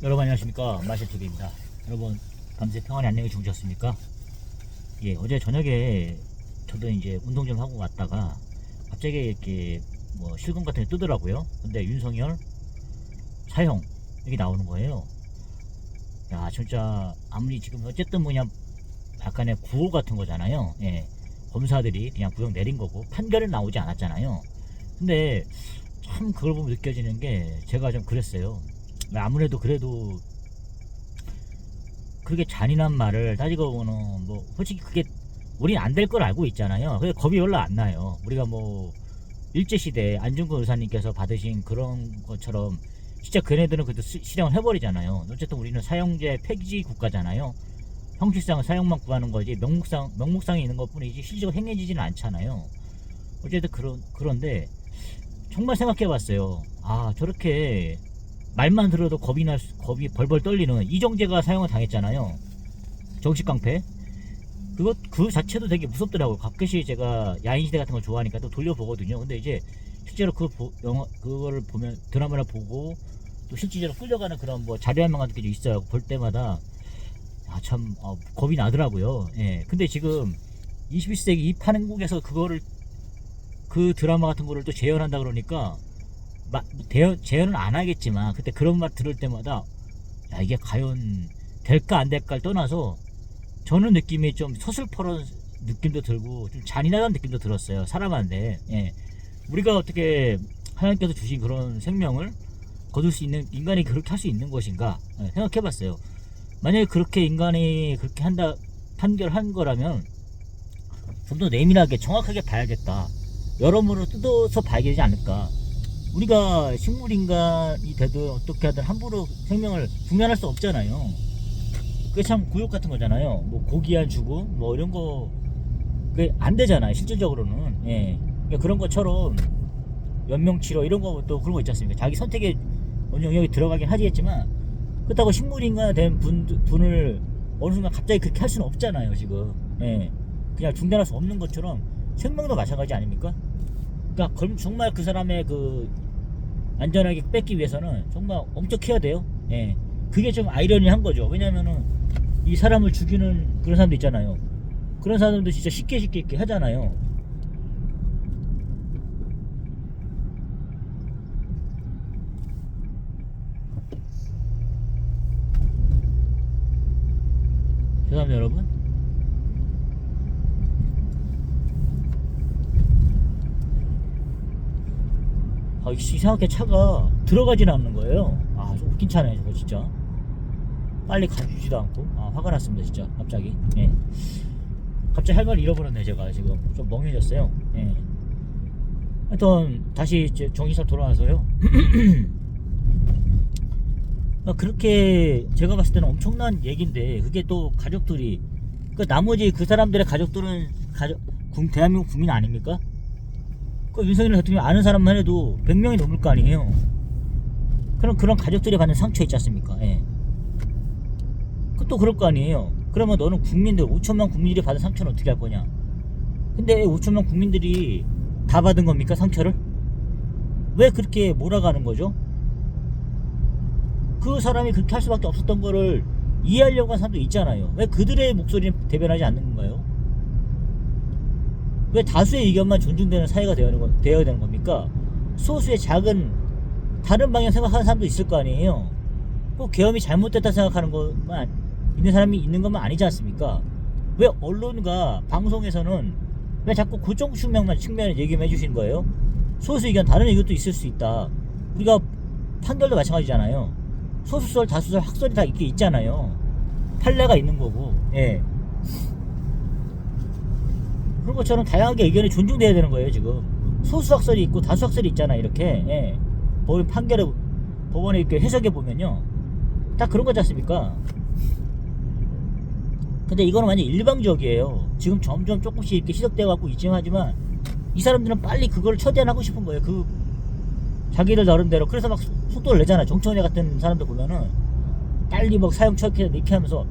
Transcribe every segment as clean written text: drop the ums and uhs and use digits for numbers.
여러분 안녕하십니까, 마실TV입니다. 여러분 밤새 평안히 안녕히 주무셨습니까? 예, 어제 저녁에 저도 이제 운동 좀 하고 왔다가 갑자기 이렇게 뭐 실검 같은 게 뜨더라고요. 근데 윤석열 사형 이게 나오는 거예요. 야, 진짜 아무리 지금 어쨌든 뭐냐 약간의 구호 같은 거잖아요. 예, 검사들이 그냥 구형 내린 거고 판결은 나오지 않았잖아요. 근데 참 그걸 보면 느껴지는 게 제가 좀 그랬어요. 아무래도 그래도 그렇게 잔인한 말을 따지고 보면 뭐 솔직히 그게 우린 안 될 걸 알고 있잖아요. 그래서 겁이 별로 안 나요. 우리가 뭐 일제시대 안중근 의사님께서 받으신 그런 것처럼 진짜 걔네들은 그래도 실형을 해버리잖아요. 어쨌든 우리는 사형제 폐지 국가잖아요. 형식상은 사형만 구하는 거지 명목상에 있는 것 뿐이지 실질적으로 행해지지는 않잖아요. 어쨌든 그런데 정말 생각해 봤어요. 아, 저렇게 말만 들어도 겁이 벌벌 떨리는 이정재가 사형을 당했잖아요. 정식 깡패. 그 자체도 되게 무섭더라고요. 가끔씩 제가 야인시대 같은 걸 좋아하니까 또 돌려보거든요. 근데 이제 실제로 그거를 보면 드라마를 보고 또 실질적으로 끌려가는 그런 뭐 자료화면 같은 게 있어요. 볼 때마다 참 겁이 나더라고요. 예. 근데 지금 21세기 이 판국에서 그 드라마 같은 거를 또 재현한다 그러니까 재현은 안 하겠지만 그때 그런 말 들을 때마다 야, 이게 과연 될까 안 될까를 떠나서 저는 느낌이 좀 서슬퍼런 느낌도 들고 좀 잔인한 느낌도 들었어요. 사람한테. 예. 우리가 어떻게 하나님께서 주신 그런 생명을 거둘 수 있는, 인간이 그렇게 할 수 있는 것인가, 예, 생각해봤어요. 만약에 그렇게 인간이 그렇게 판결한 거라면 좀 더 내밀하게 정확하게 봐야겠다, 여러모로 뜯어서 봐야 되지 않을까. 우리가 식물인간이 되든 어떻게 하든 함부로 생명을 중단할 수 없잖아요. 그게 참 구욕 같은 거잖아요. 뭐 고기 안 주고 뭐 이런 거 그게 안 되잖아요, 실질적으로는. 예. 그러니까 그런 것처럼 연명치료 이런 것도 그런 거 있지 않습니까? 자기 선택에 어느 영역이 들어가긴 하겠지만 그렇다고 식물인간 된 분을 어느 순간 갑자기 그렇게 할 수는 없잖아요, 지금. 예. 그냥 중단할 수 없는 것처럼 생명도 마찬가지 아닙니까? 그러니까 정말 그 사람의 그 안전하게 뺏기 위해서는 정말 엄격해야 돼요. 예. 그게 좀 아이러니한 거죠. 왜냐면은 이 사람을 죽이는 그런 사람도 있잖아요. 그런 사람도 진짜 쉽게 이렇게 하잖아요. 죄송합니다, 여러분. 이상하게 차가 들어가진 않는 거예요. 좀 웃긴 차네, 저거 진짜. 빨리 가주지도 않고. 화가 났습니다, 진짜. 갑자기. 예. 갑자기 할 말을 잃어버렸네, 제가 지금. 좀 멍해졌어요. 예. 하여튼, 다시 정신상 돌아와서요. 그렇게 제가 봤을 때는 엄청난 얘기인데, 그게 또 가족들이, 나머지 그 사람들의 가족들은 대한민국 국민 아닙니까? 윤석열 대통령 아는 사람만 해도 100명이 넘을 거 아니에요. 그런 가족들이 받는 상처 있지 않습니까? 예. 또 그럴 거 아니에요. 그러면 너는 국민들 5천만 국민들이 받은 상처는 어떻게 할 거냐? 근데 5천만 국민들이 다 받은 겁니까, 상처를? 왜 그렇게 몰아가는 거죠? 그 사람이 그렇게 할 수밖에 없었던 거를 이해하려고 한 사람도 있잖아요. 왜 그들의 목소리는 대변하지 않는 건가요? 왜 다수의 의견만 존중되는 사회가 되어야 되는 겁니까? 소수의 작은 다른 방향 생각하는 사람도 있을 거 아니에요. 꼭 계엄이 잘못됐다 생각하는 것만 있는 사람이 있는 것만 아니지 않습니까? 왜 언론과 방송에서는 왜 자꾸 고정 측면을 얘기해 주시는 거예요? 소수 의견, 다른 의견도 있을 수 있다. 우리가 판결도 마찬가지잖아요. 소수설, 다수설, 학설이 다 이렇게 있잖아요. 판례가 있는 거고. 예. 그런 것처럼 다양하게 의견이 존중돼야 되는 거예요, 지금. 소수 학설이 있고 다수 학설이 있잖아, 이렇게. 예. 법원에 이렇게 해석해 보면요, 딱 그런 거지 않습니까? 근데 이거는 완전 일방적이에요. 지금 점점 조금씩 이렇게 시작되어 갖고 있지만, 하지만 이 사람들은 빨리 그걸 처단하고 싶은 거예요. 자기들 나름대로. 그래서 막 속도를 내잖아. 정청래 같은 사람들 보면은 빨리 막 사형 처리해 이렇게 하면서,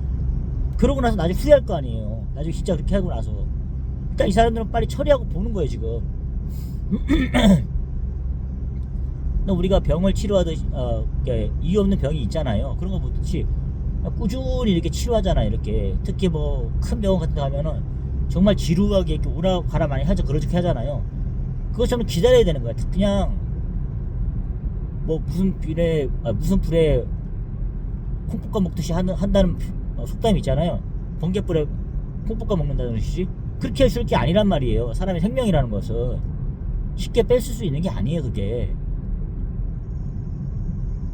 그러고 나서 나중에 후회할 거 아니에요. 나중에 진짜 그렇게 하고 나서. 일단 이 사람들은 빨리 처리하고 보는 거예요, 지금. 우리가 병을 치료하듯이 이유 없는 병이 있잖아요. 그런 거 보듯이 꾸준히 이렇게 치료하잖아요. 이렇게 특히 뭐 큰 병원 같은 데 가면은 정말 지루하게 이렇게 오라 가라 많이 하죠. 그렇게 하잖아요. 그것처럼 기다려야 되는 거야. 그냥 뭐 무슨 불에 콩 볶아 먹듯이 한다는 속담이 있잖아요. 번갯불에 콩 볶아 먹는다는 뜻이지. 그렇게 할 게 아니란 말이에요. 사람의 생명이라는 것은 쉽게 뺏을 수 있는 게 아니에요. 그게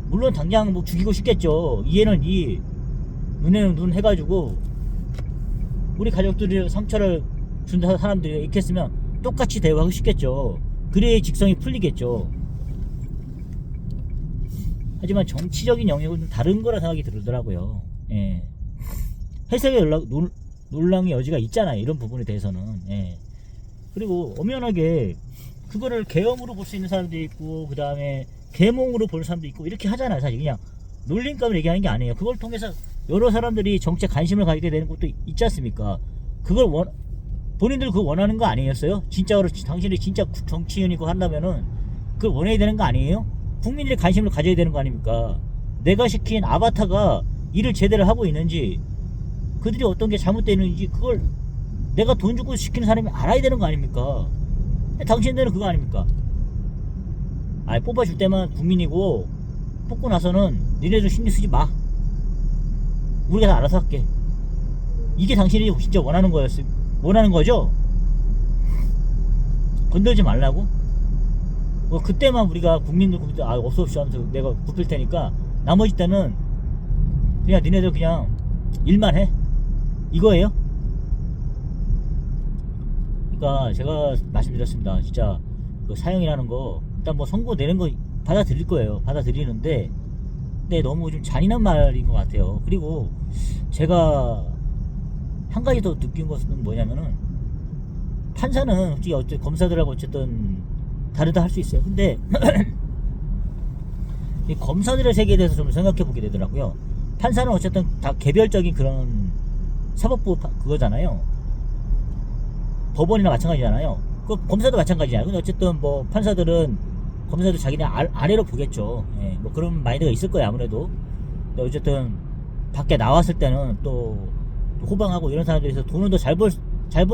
물론 당장 뭐 죽이고 싶겠죠. 이에는 이, 눈에는 눈 해가지고 우리 가족들이 상처를 준 사람들이 이렇게 했으면 똑같이 대우하고 싶겠죠. 그래야 직성이 풀리겠죠. 하지만 정치적인 영역은 좀 다른 거라 생각이 들더라고요. 예. 해석의 논란의 여지가 있잖아요. 이런 부분에 대해서는. 예. 그리고 엄연하게 그거를 계엄으로 볼 수 있는 사람도 있고, 그 다음에 계몽으로 볼 사람도 있고, 이렇게 하잖아요. 사실 그냥 놀림감을 얘기하는 게 아니에요. 그걸 통해서 여러 사람들이 정치에 관심을 가지게 되는 것도 있지 않습니까? 그걸 본인들 그거 원하는 거 아니었어요? 진짜로 당신이 진짜 정치인이고 한다면은 그걸 원해야 되는 거 아니에요? 국민들이 관심을 가져야 되는 거 아닙니까? 내가 시킨 아바타가 일을 제대로 하고 있는지, 그들이 어떤 게 잘못되어 있는지, 그걸 내가 돈 주고 시키는 사람이 알아야 되는 거 아닙니까? 근데 당신들은 그거 아닙니까? 뽑아줄 때만 국민이고, 뽑고 나서는 니네들 신경 쓰지 마. 우리가 다 알아서 할게. 이게 당신이 진짜 원하는 거죠? 건들지 말라고? 뭐 그때만 우리가 국민들 어서 옵시오 하면서 내가 굽힐 테니까 나머지 때는 그냥 니네들 그냥 일만 해. 이거예요? 그러니까 제가 말씀드렸습니다. 진짜 그 사형이라는 거 일단 뭐 선고 내는 거 받아들일 거예요. 받아들이는데 근데 너무 좀 잔인한 말인 것 같아요. 그리고 제가 한 가지 더 느낀 것은 뭐냐면은, 판사는 솔직히 검사들하고 어쨌든 다르다 할 수 있어요. 근데 이 검사들의 세계에 대해서 좀 생각해 보게 되더라고요. 판사는 어쨌든 다 개별적인 그런 사법부 그거잖아요. 법원이나 마찬가지잖아요. 그 검사도 마찬가지잖아요. 근데 어쨌든 뭐 판사들은 검사들 자기네 아래로 보겠죠. 예, 뭐 그런 마인드가 있을 거예요, 아무래도. 근데 어쨌든 밖에 나왔을 때는 또 호방하고 이런 사람들에서 돈은 더 잘 번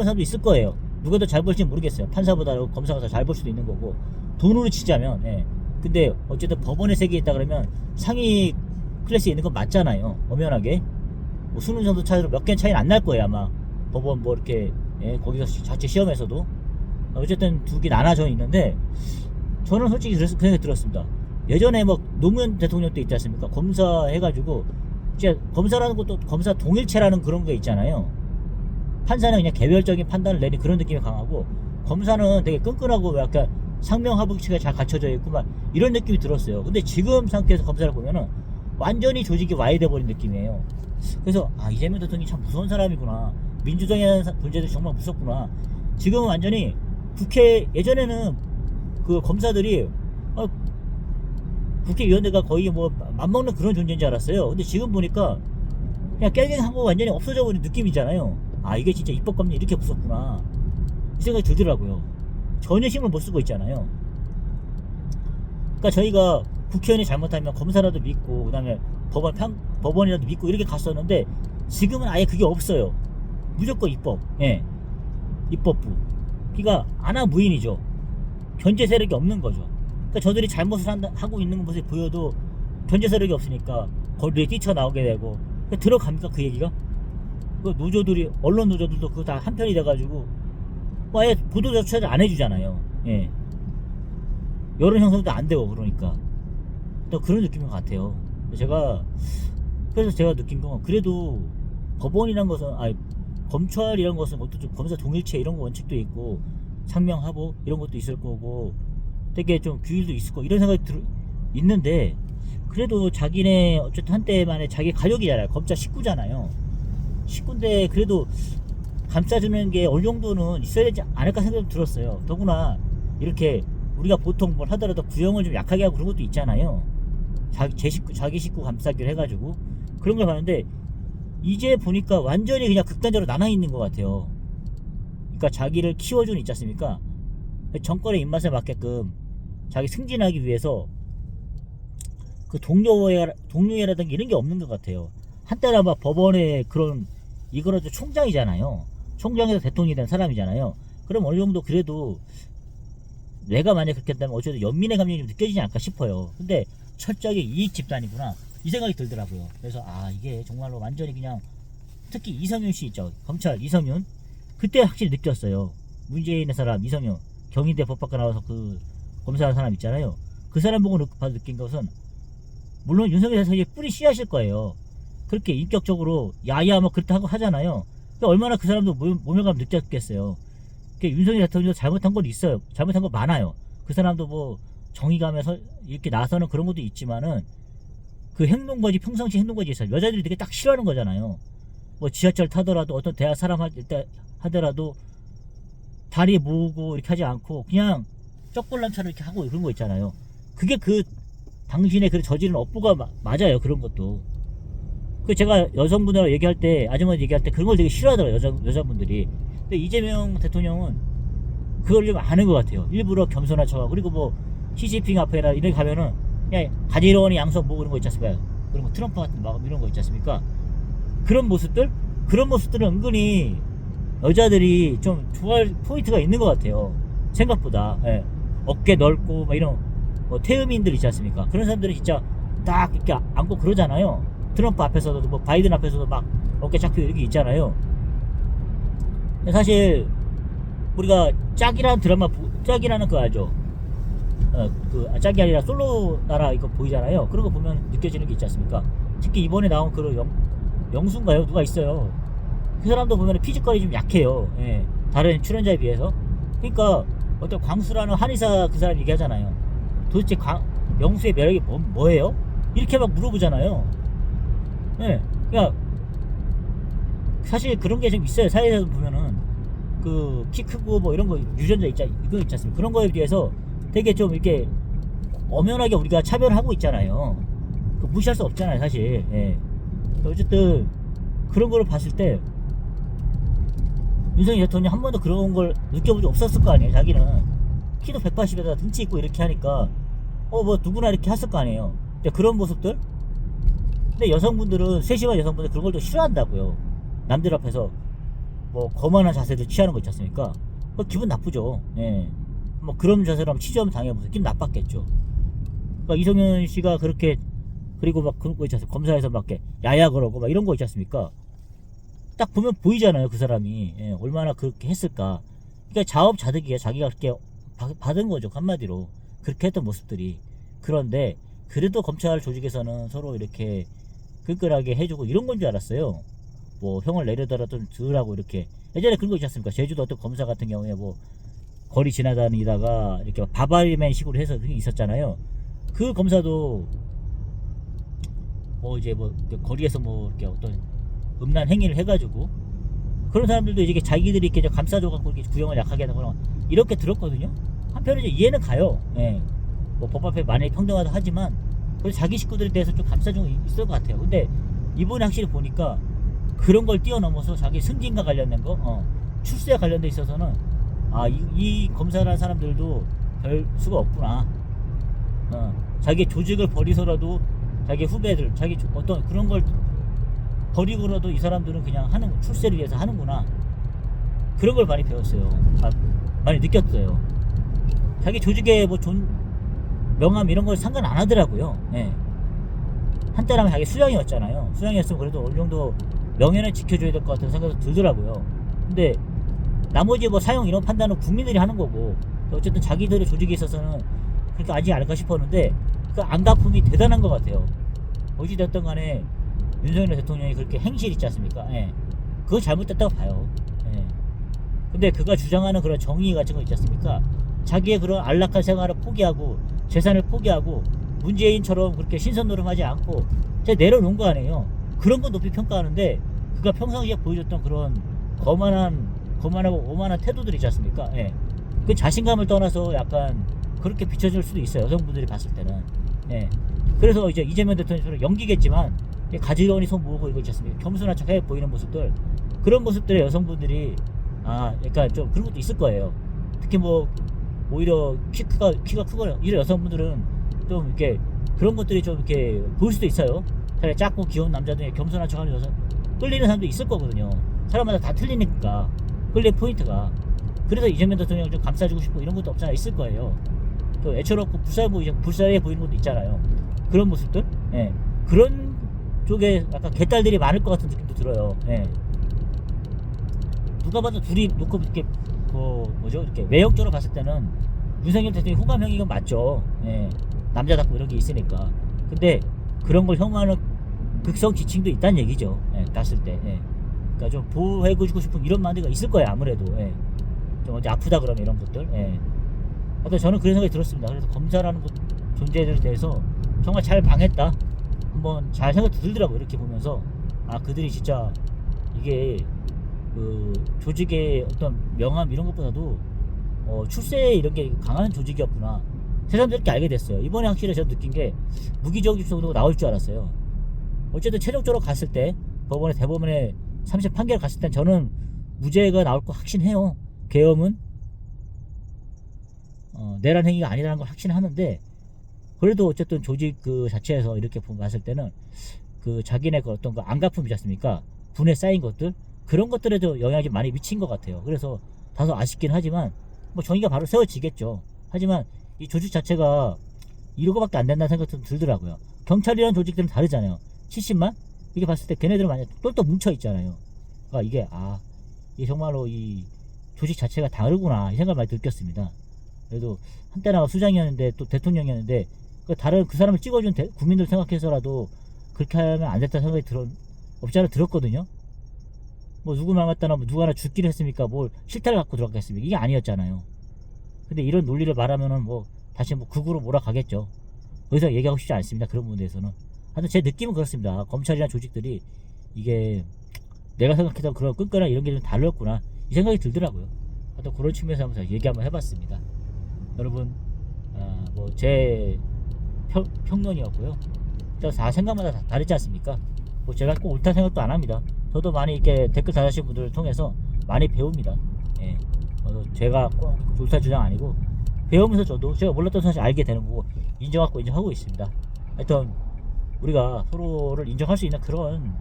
사람도 있을 거예요. 누가 더 잘 벌지 모르겠어요. 판사보다 검사가 더 잘 벌 수도 있는 거고, 돈으로 치자면. 예. 근데 어쨌든 법원의 세계에 있다 그러면 상위 클래스에 있는 건 맞잖아요. 엄연하게 뭐 수능 정도 차이로 몇 개 차이는 안 날 거예요 아마. 법원 뭐 이렇게, 예, 거기서 자체 시험에서도 어쨌든 두 개 나눠져 있는데, 저는 솔직히 그래서 그 생각이 들었습니다. 예전에 뭐 노무현 대통령 때 있지 않습니까? 검사 해가지고 이제 검사라는 것도 검사 동일체라는 그런 게 있잖아요. 판사는 그냥 개별적인 판단을 내는 그런 느낌이 강하고, 검사는 되게 끈끈하고 약간 상명하복치가 잘 갖춰져 있고 막 이런 느낌이 들었어요. 근데 지금 상태에서 검사를 보면은 완전히 조직이 와해돼 버린 느낌이에요. 그래서 이재명 대통령이 참 무서운 사람이구나. 민주당의 존재도 정말 무섭구나. 지금은 완전히 예전에는 그 검사들이 국회의원들과 거의 뭐 맞먹는 그런 존재인 줄 알았어요. 근데 지금 보니까 그냥 깽깽하고 완전히 없어져 버린 느낌이잖아요. 이게 진짜 입법검이 이렇게 무섭구나, 이 생각이 들더라고요. 전혀 힘을 못 쓰고 있잖아요. 그러니까 저희가 국회의원이 잘못하면 검사라도 믿고, 그 다음에 법원이라도 믿고 이렇게 갔었는데, 지금은 아예 그게 없어요. 무조건 입법. 예. 입법부. 그러니까 아나무인이죠. 견제 세력이 없는 거죠. 그러니까 저들이 잘못을 하고 있는 모습이 보여도 견제 세력이 없으니까 거리에 뛰쳐나오게 되고, 그러니까 들어갑니까 그 얘기가? 그 노조들이, 언론 노조들도 그거 다 한편이 돼가지고 아예 보도 자체를 안 해주잖아요. 예. 여론 형성도 안 되고, 그러니까 또 그런 느낌인 것 같아요. 그래서 제가 느낀 건, 그래도 법원이란 것은, 검찰이란 것은 어떤 검사 동일체 이런 거 원칙도 있고, 상명하복 이런 것도 있을 거고, 되게 좀 규율도 있을 거고, 이런 생각이 있는데, 그래도 자기네 어쨌든 한때만에 자기 가족이잖아요. 검찰 식구잖아요. 식구인데 그래도 감싸주는 게 어느 정도는 있어야 되지 않을까 생각이 들었어요. 더구나 이렇게 우리가 보통 뭘 하더라도 구형을 좀 약하게 하고 그런 것도 있잖아요. 자기 식구 감싸기를 해가지고 그런 걸 봤는데, 이제 보니까 완전히 그냥 극단적으로 나눠 있는 것 같아요. 그러니까 자기를 키워주는 있지 않습니까? 정권의 입맛에 맞게끔 자기 승진하기 위해서 그 동료애라든가 이런 게 없는 것 같아요. 한때는 막 법원에 그런 이거라도 총장이잖아요. 총장에서 대통령이 된 사람이잖아요. 그럼 어느 정도 그래도 내가 만약 그렇게 한다면 어쨌든 연민의 감정이 좀 느껴지지 않을까 싶어요. 근데 철저하게 이익 집단이구나 이 생각이 들더라고요. 그래서 아 이게 정말로 완전히 그냥 특히 이성윤 씨 있죠. 검찰 이성윤 그때 확실히 느꼈어요. 문재인의 사람 이성윤 경희대 법학과 나와서 그 검사한 사람 있잖아요. 그 사람 보고 봐서 느낀 것은 물론 윤석열 대통령이 뿌리 씨앗일 거예요. 그렇게 인격적으로 야야 뭐 그렇다 하고 하잖아요. 그러니까 얼마나 그 사람도 모멸감 느꼈겠어요. 윤석열 대통령도 잘못한 건 있어요. 잘못한 거 많아요. 그 사람도 뭐 정의감에서 이렇게 나서는 그런 것도 있지만은 그 행동거지 평상시 행동거지 있어요. 여자들이 되게 딱 싫어하는 거잖아요. 뭐 지하철 타더라도 어떤 대학 사람 할 때 하더라도 다리 모으고 이렇게 하지 않고 그냥 쩍벌남처럼 이렇게 하고 그런 거 있잖아요. 그게 그 당신의 그 저지른 업보가 맞아요. 그런 것도. 그 제가 여성분들하고 얘기할 때 아주머니 얘기할 때 그런 걸 되게 싫어하더라고요. 여자분들이. 근데 이재명 대통령은 그걸 좀 아는 것 같아요. 일부러 겸손한 척하고 그리고 뭐 시진핑 앞에나 이렇게 가면은 그냥 가지런히 양손 모으는 거 있지 않습니까? 그리고 뭐 트럼프 같은 막 이런 거 있지 않습니까? 그런 모습들은 은근히 여자들이 좀 좋아할 포인트가 있는 것 같아요. 생각보다. 예. 어깨 넓고 막 이런 뭐 태음인들 있지 않습니까? 그런 사람들이 진짜 딱 이렇게 안고 그러잖아요. 트럼프 앞에서도 뭐 바이든 앞에서도 막 어깨 잡히고 이렇게 있잖아요. 사실 우리가 짝이라는 거 알죠? 짝이 아니라 솔로 나라 이거 보이잖아요. 그런 거 보면 느껴지는 게 있지 않습니까? 특히 이번에 나온 그런 영수인가요? 누가 있어요. 그 사람도 보면 피지컬이 좀 약해요. 예. 다른 출연자에 비해서. 그러니까 어떤 광수라는 한의사 그 사람 얘기하잖아요. 도대체 영수의 매력이 뭐예요? 이렇게 막 물어보잖아요. 예. 그러니까 사실 그런 게 좀 있어요. 사회에서 보면은 그 키 크고 뭐 이런 거 유전자 이거 있지 않습니까? 그런 거에 비해서 되게 좀 이렇게 엄연하게 우리가 차별하고 있잖아요. 무시할 수 없잖아요, 사실. 예. 어쨌든 그런 거를 봤을 때 윤석열 대통령이 한 번도 그런 걸 느껴본 적 없었을 거 아니에요. 자기는 키도 180에다 등치 있고 이렇게 하니까 뭐 누구나 이렇게 했을 거 아니에요. 그런 모습들. 근데 여성분들은 세심한 여성분들 그런 걸 또 싫어한다고요. 남들 앞에서 뭐 거만한 자세를 취하는 거 있지 않습니까? 기분 나쁘죠. 예. 뭐 그런 자세로 하면 취조하면 당해보세요. 기분 나빴겠죠. 그러니까 이성윤 씨가 그렇게 그리고 막 그런 거 있지 않습니까? 검사에서 막 야야 그러고 막 이런 거 있지 않습니까? 딱 보면 보이잖아요. 그 사람이 얼마나 그렇게 했을까. 그러니까 자업자득이에요. 자기가 그렇게 받은 거죠. 한마디로 그렇게 했던 모습들이. 그런데 그래도 검찰 조직에서는 서로 이렇게 끈끈하게 해주고 이런 건 줄 알았어요. 뭐 형을 내려더라도 좀 덜하고 이렇게. 예전에 그런 거 있지 않습니까? 제주도 어떤 검사 같은 경우에 뭐 거리 지나다니다가 이렇게 바바리맨 식으로 해서 그게 있었잖아요. 그 검사도 뭐 이제 뭐 거리에서 뭐 이렇게 어떤 음란 행위를 해가지고 그런 사람들도 이제 자기들이 이렇게 감싸줘갖고 이렇게 구형을 약하게 하거나 이렇게 들었거든요. 한편으로 이해는 가요. 예. 뭐 법 앞에 만약에 평등하다 하지만 그래서 자기 식구들에 대해서 좀 감싸주고 있을 것 같아요. 근데 이번에 확실히 보니까 그런 걸 뛰어넘어서 자기 승진과 관련된 거, 출세와 관련돼 있어서는 이 검사라는 사람들도 별 수가 없구나. 자기 조직을 버리서라도 자기 후배들, 자기 어떤 그런 걸 버리고라도 이 사람들은 그냥 하는 출세를 위해서 하는구나. 그런 걸 많이 배웠어요. 많이 느꼈어요. 자기 조직의 뭐 명함 이런 걸 상관 안 하더라고요. 예. 한때라면 자기 수장이었잖아요. 수장이었으면 그래도 어느 정도 명예는 지켜줘야 될 것 같은 생각도 들더라고요. 근데 나머지 뭐 사용 이런 판단은 국민들이 하는 거고 어쨌든 자기들의 조직에 있어서는 그렇게 하지 않을까 싶었는데 그 안가품이 대단한 것 같아요. 어찌됐든 간에 윤석열 대통령이 그렇게 행실 있지 않습니까? 예. 그거 잘못됐다고 봐요. 예. 근데 그가 주장하는 그런 정의 같은 거 있지 않습니까? 자기의 그런 안락한 생활을 포기하고 재산을 포기하고 문재인처럼 그렇게 신선노름하지 않고 내려놓은 거 아니에요. 그런 건 높이 평가하는데 그가 평상시에 보여줬던 그런 거만하고 오만한 태도들 있지 않습니까? 예. 그 자신감을 떠나서 약간 그렇게 비춰질 수도 있어요. 여성분들이 봤을 때는. 예. 그래서 이제 이재명 대통령처럼 연기겠지만 가지런히 손 모으고 이거 있지 않습니까? 겸손한 척 해 보이는 모습들, 그런 모습들의 여성분들이 약간 좀 그런 것도 있을 거예요. 특히 뭐 오히려 키가 크거나 이런 여성분들은 좀 이렇게 그런 것들이 좀 이렇게 보일 수도 있어요. 차라리 작고 귀여운 남자 중에 겸손한 척하는 여자 끌리는 사람도 있을 거거든요. 사람마다 다 틀리니까 끌리는 포인트가. 그래서 이재명 대통령 좀 감싸주고 싶고 이런 것도 없잖아 있을 거예요. 또 애처롭고 불쌍해 보이는 것도 있잖아요. 그런 모습들, 예. 그런 쪽에 약간 개딸들이 많을 것 같은 느낌도 들어요. 예. 누가 봐도 둘이 놓고 이렇게 뭐죠 이렇게 외형적으로 봤을 때는 윤석열 대통령이 호감형인 건 맞죠. 예. 남자답고 이런 게 있으니까. 근데 그런 걸 혐오하는 극성 지층도 있다는 얘기죠. 예. 봤을 때. 예. 그러니까 좀 보호해주고 싶은 이런 마음이 있을 거예요. 아무래도. 예. 좀 어디 아프다 그러면 이런 것들. 예. 하여튼 저는 그런 생각이 들었습니다. 그래서 검사라는 존재에 대해서 정말 잘 망했다. 한번 잘 생각이 들더라고요. 이렇게 보면서 아 그들이 진짜 이게 그 조직의 어떤 명암 이런 것보다도 출세 이런 게 강한 조직이었구나. 새삼스럽게 이렇게 알게 됐어요. 이번에 확실히 제가 느낀 게 무기징역 정도가 나올 줄 알았어요. 어쨌든 최종적으로 갔을 때 대법원에 3심 판결 갔을 땐 저는 무죄가 나올 거 확신해요. 계엄은 내란 행위가 아니라는 걸 확신하는데 그래도 어쨌든 조직 그 자체에서 이렇게 봤을 때는 그 자기네 그 어떤 그 안갚음이지 않습니까? 분에 쌓인 것들 그런 것들에도 영향이 많이 미친 것 같아요. 그래서 다소 아쉽긴 하지만 뭐 정의가 바로 세워지겠죠. 하지만 이 조직 자체가 이러고밖에 안 된다는 생각이 좀 들더라고요. 경찰이라는 조직들은 다르잖아요. 70만? 이게 봤을 때 걔네들은 만약 똘똘 뭉쳐 있잖아요. 그러니까 이게 정말로 이 조직 자체가 다르구나 이 생각을 많이 느꼈습니다. 그래도 한때나 수장이었는데 또 대통령이었는데 다른 그 사람을 찍어준 국민들 생각해서라도 그렇게 하면 안 됐다는 생각이 없지 않아 들었거든요. 뭐 누구 망했다나 뭐 누가 하나 죽기를 했습니까? 뭘 실타를 갖고 들어갔겠습니까? 이게 아니었잖아요. 근데 이런 논리를 말하면은 뭐 다시 뭐 극으로 몰아가겠죠. 더 이상 얘기하고 싶지 않습니다. 그런 부분에 대해서는. 하여튼 제 느낌은 그렇습니다. 검찰이나 조직들이 이게 내가 생각했던 그런 끈끈한 이런 게 좀 달랐구나 이 생각이 들더라고요. 하여튼 그런 측면에서 한번 얘기 한번 해봤습니다. 여러분 뭐 제 평론이었고요. 다 생각마다 다르지 않습니까? 뭐 제가 꼭 옳다 생각도 안 합니다. 저도 많이 이렇게 댓글 달아주신 분들을 통해서 많이 배웁니다. 예. 제가 꼭 옳다 주장 아니고 배우면서 저도 제가 몰랐던 사실 알게 되는 거고 인정하고 있습니다. 하여튼 우리가 서로를 인정할 수 있는 그런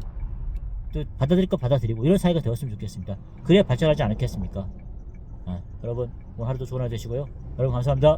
또 받아들일 거 받아들이고 이런 사이가 되었으면 좋겠습니다. 그래야 발전하지 않겠습니까? 여러분 오늘 하루도 좋은 하루 되시고요. 여러분 감사합니다.